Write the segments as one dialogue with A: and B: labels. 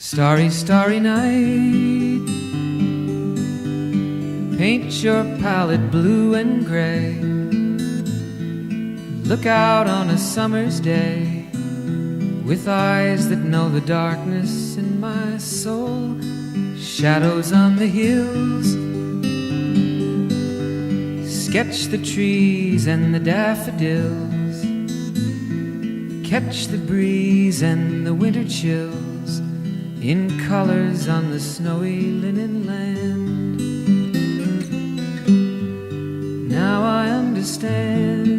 A: Starry, starry night, paint your palette blue and gray. Look out on a summer's day with eyes that know the darkness in my soul. Shadows on the hills, sketch the trees and the daffodils, catch the breeze and the winter chills in colors on the snowy linen land. Now I understand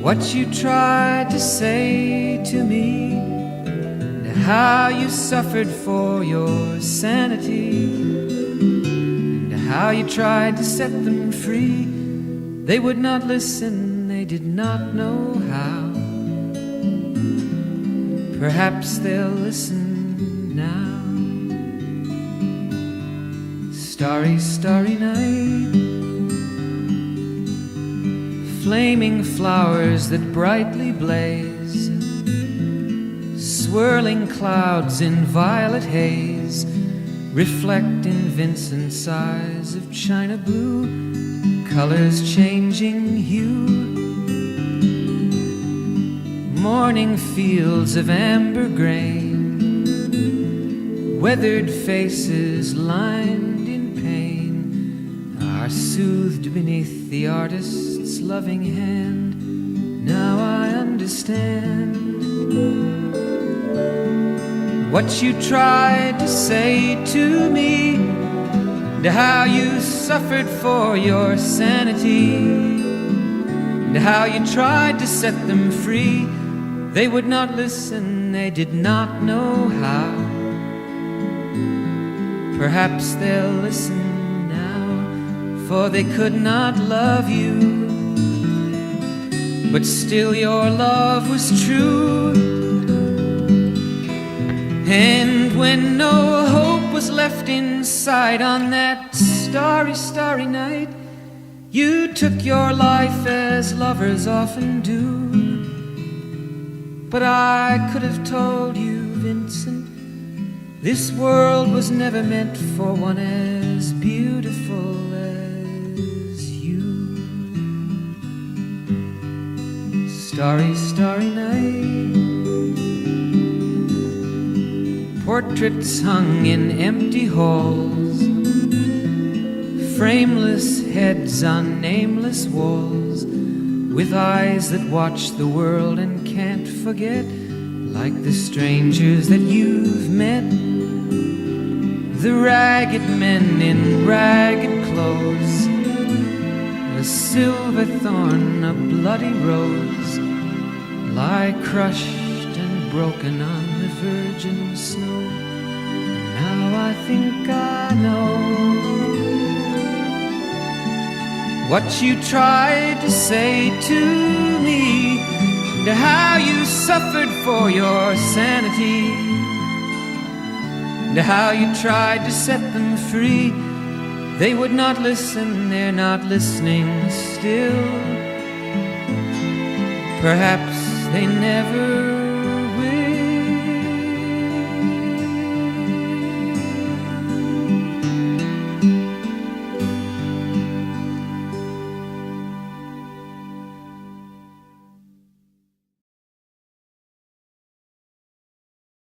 A: what you tried to say to me, and how you suffered for your sanity, and how you tried to set them free. They would not listen, they did not know how. Perhaps they'll listen now. Starry, starry night, flaming flowers that brightly blaze, swirling clouds in violet haze, reflect in Vincent's eyes of china blue, colors changing hue. Morning fields of amber grain, weathered faces lined in pain, are soothed beneath the artist's loving hand. Now I understand what you tried to say to me, and how you suffered for your sanity, and how you tried to set them free. They would not listen, they did not know how. Perhaps they'll listen now, for they could not love you, but still your love was true. And when no hope was left inside on that starry, starry night, you took your life as lovers often do. But I could have told you, Vincent, this world was never meant for one as beautiful as you. Starry, starry night, portraits hung in empty halls, frameless heads on nameless walls, with eyes that watch the world and can't forget, like the strangers that you've met, the ragged men in ragged clothes, a silver thorn, a bloody rose, lie crushed and broken on the virgin snow. Now I think I know what you tried to say to me, and how you suffered for your sanity, and how you tried to set them free. They would not listen, they're not listening still. Perhaps they never